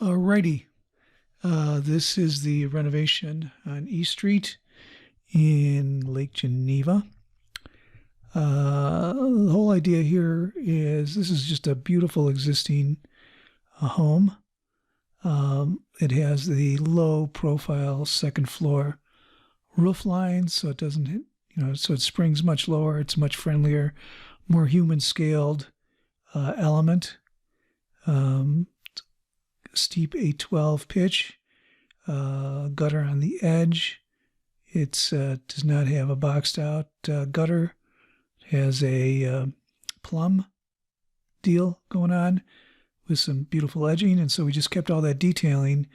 Alrighty, this is the renovation on East Street in Lake Geneva. The whole idea here is this is just a beautiful existing home. It has the low profile second floor roof line, so it doesn't hit, so it springs much lower. It's much friendlier, more human scaled element. Steep 812 pitch, gutter on the edge. It does not have a boxed out gutter. It has a plumb deal going on with some beautiful edging, and so we just kept all that detailing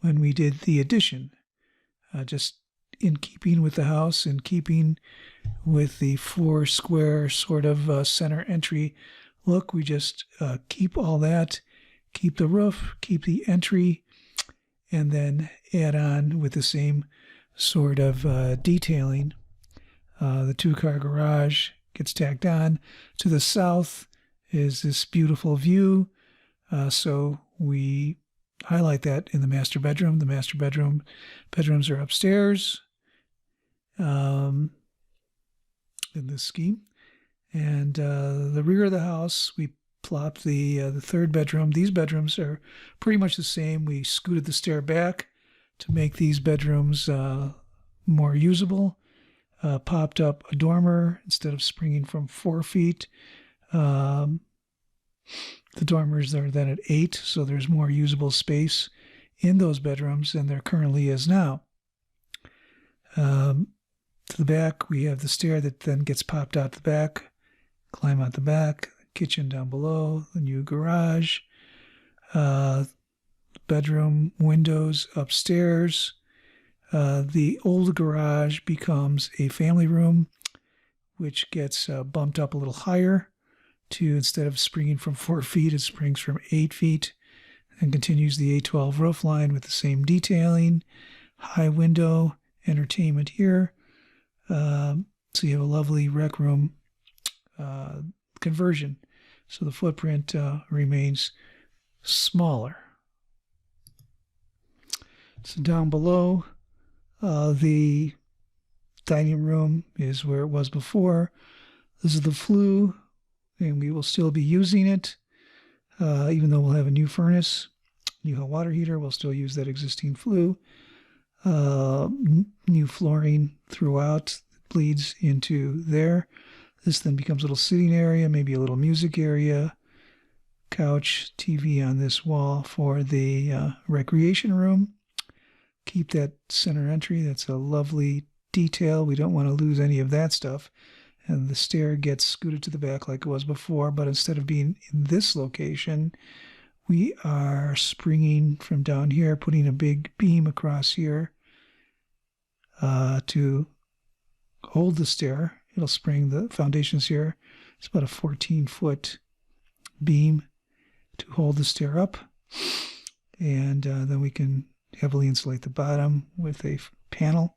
when we did the addition. Just in keeping with the house, in keeping with the four square sort of center entry look, we just keep all that. Keep the roof, keep the entry, and then add on with the same sort of detailing. The two-car garage gets tacked on. To the south is this beautiful view, so we highlight that in the master bedroom. The master bedrooms are upstairs in this scheme. And the rear of the house, we plop the third bedroom. These bedrooms are pretty much the same. We scooted the stair back to make these bedrooms more usable. Popped up a dormer instead of springing from 4 feet. The dormers are then at 8, so there's more usable space in those bedrooms than there currently is now. To the back, we have the stair that then gets popped out the back. Climb out the back. Kitchen down below, the new garage, bedroom windows upstairs. The old garage becomes a family room, which gets bumped up a little higher to, instead of springing from 4 feet, it springs from 8 feet and continues the 812 roof line with the same detailing. High window, entertainment here. So you have a lovely rec room conversion, so the footprint remains smaller. So down below, the dining room is where it was before. This is the flue, and we will still be using it, even though we'll have a new furnace, new hot water heater. We'll still use that existing flue. New flooring throughout bleeds into there. This then becomes a little sitting area, maybe a little music area, couch, TV on this wall for the recreation room. Keep that center entry. That's a lovely detail. We don't want to lose any of that stuff. And the stair gets scooted to the back like it was before, but instead of being in this location, we are springing from down here, putting a big beam across here to hold the stair. It'll spring the foundations here. It's about a 14-foot beam to hold the stair up. And then we can heavily insulate the bottom with a panel.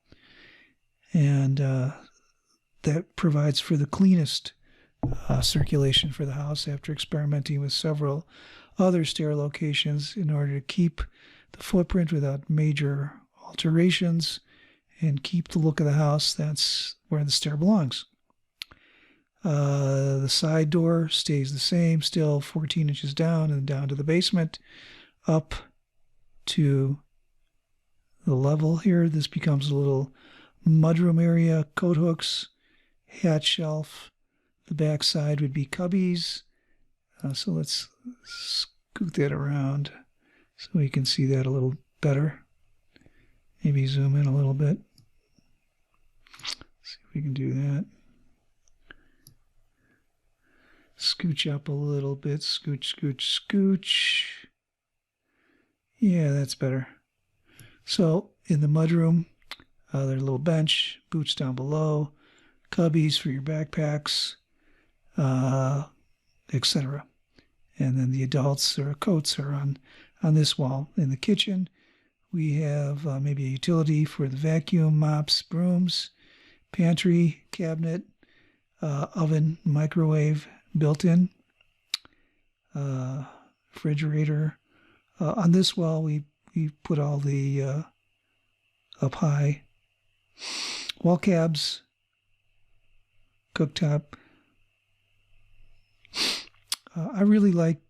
And that provides for the cleanest circulation for the house after experimenting with several other stair locations in order to keep the footprint without major alterations and keep the look of the house. That's where the stair belongs. The side door stays the same, still 14 inches down and down to the basement, up to the level here. This becomes a little mudroom area, coat hooks, hat shelf. The back side would be cubbies. So let's scoot that around so we can see that a little better. Maybe zoom in a little bit. See if we can do that. Scooch up a little bit. Scooch, scooch, scooch. Yeah, that's better. So in the mudroom, there's a little bench, boots down below, cubbies for your backpacks, etc. And then the adults or coats are on this wall. In the kitchen, we have maybe a utility for the vacuum, mops, brooms, pantry, cabinet, oven, microwave built in, refrigerator, On this wall, we put all the up high wall cabs, cooktop. I really like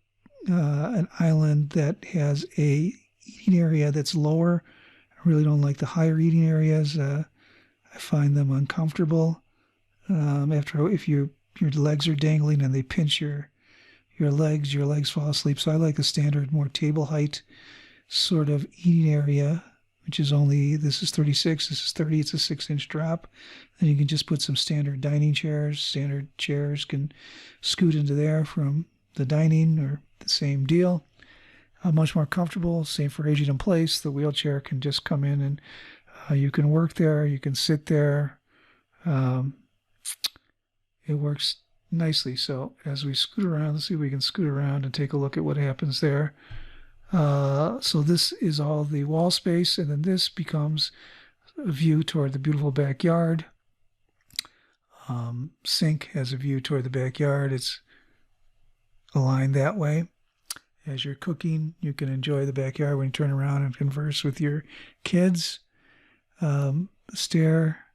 an island that has a eating area that's lower. I really don't like the higher eating areas. I find them uncomfortable. If your legs are dangling and they pinch your legs fall asleep. So I like a standard, more table height sort of eating area, which is only, this is 36, this is 30, it's a 6-inch drop. And you can just put some standard dining chairs. Standard chairs can scoot into there from the dining, or the same deal. Much more comfortable. Same for aging in place. The wheelchair can just come in and you can work there, you can sit there. It works nicely. So as we scoot around, let's see if we can scoot around and take a look at what happens there. So this is all the wall space, and then this becomes a view toward the beautiful backyard. Sink has a view toward the backyard. It's aligned that way. As you're cooking, you can enjoy the backyard when you turn around and converse with your kids. The stair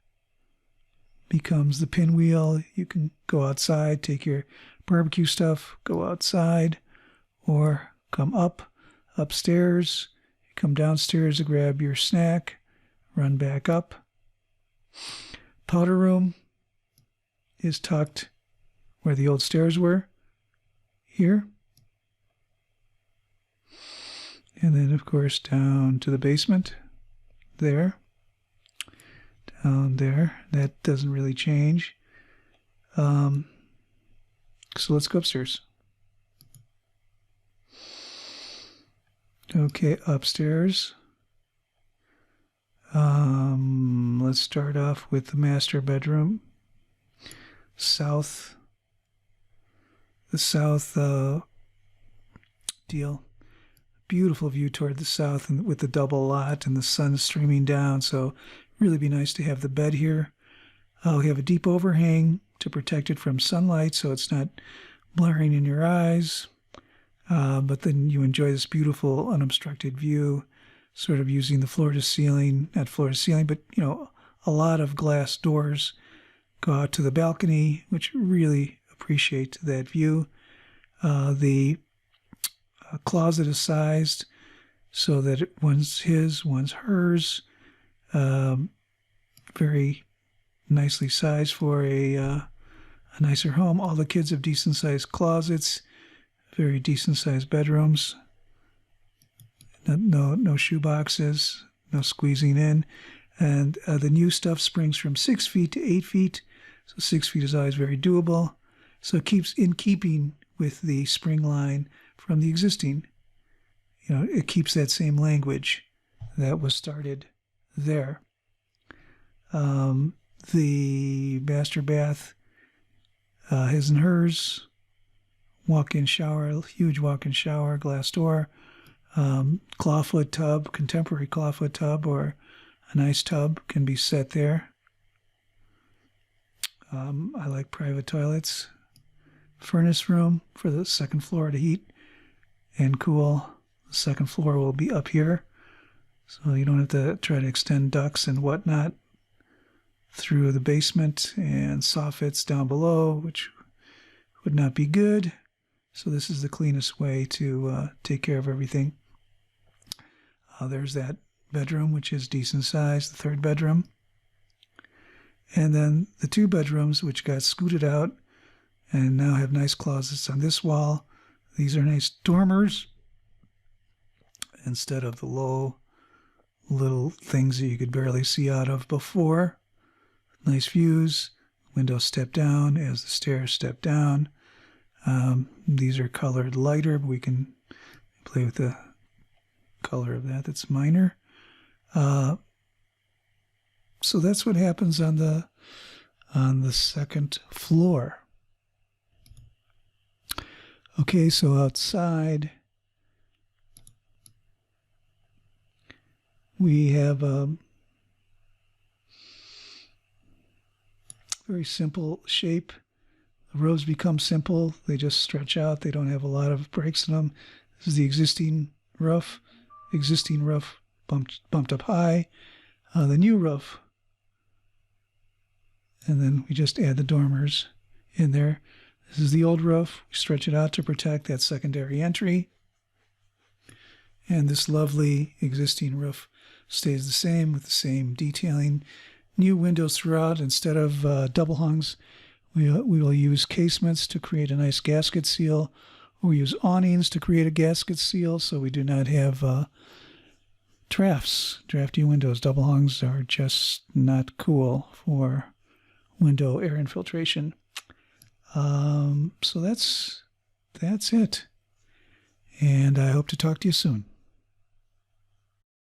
becomes the pinwheel. You can go outside, take your barbecue stuff, go outside, or come upstairs. You come downstairs to grab your snack, run back up. Powder room is tucked where the old stairs were, here. And then, of course, down to the basement, there. Down there. That doesn't really change. So let's go upstairs. Okay, upstairs. Let's start off with the master bedroom. The south deal. Beautiful view toward the south, and with the double lot and the sun streaming down. So really be nice to have the bed here. We have a deep overhang to protect it from sunlight, so it's not blaring in your eyes. But then you enjoy this beautiful unobstructed view, sort of using the floor to ceiling, not floor to ceiling, but a lot of glass doors go out to the balcony, which really appreciate that view. The closet is sized so that one's his, one's hers. Very nicely sized for a nicer home. All the kids have decent sized closets, very decent sized bedrooms. No shoe boxes, no squeezing in. And the new stuff springs from 6 feet to 8 feet. So 6 feet is always very doable. So it keeps in keeping with the spring line from the existing. It keeps that same language that was started there. The master bath, his and hers, walk-in shower, huge walk-in shower, glass door, clawfoot tub, contemporary clawfoot tub, or a nice tub can be set there. I like private toilets. Furnace room for the second floor to heat and cool. The second floor will be up here, so you don't have to try to extend ducts and whatnot through the basement, and soffits down below, which would not be good. So this is the cleanest way to take care of everything. There's that bedroom, which is decent size, the third bedroom. And then the 2 bedrooms, which got scooted out and now have nice closets on this wall. These are nice dormers instead of the low little things that you could barely see out of before. Nice views. Windows step down as the stairs step down. These are colored lighter, but we can play with the color of that. That's minor. So that's what happens on the second floor. Okay, so outside we have a very simple shape. The rows become simple. They just stretch out. They don't have a lot of breaks in them. This is the existing roof, existing roof bumped up high, the new roof, and then we just add the dormers in there. This is the old roof. We stretch it out to protect that secondary entry. And this lovely existing roof stays the same with the same detailing. New windows throughout. Instead of double hungs, we will use casements to create a nice gasket seal. We use awnings to create a gasket seal so we do not have drafty windows. Double hungs are just not cool for window air infiltration. So that's it. And I hope to talk to you soon.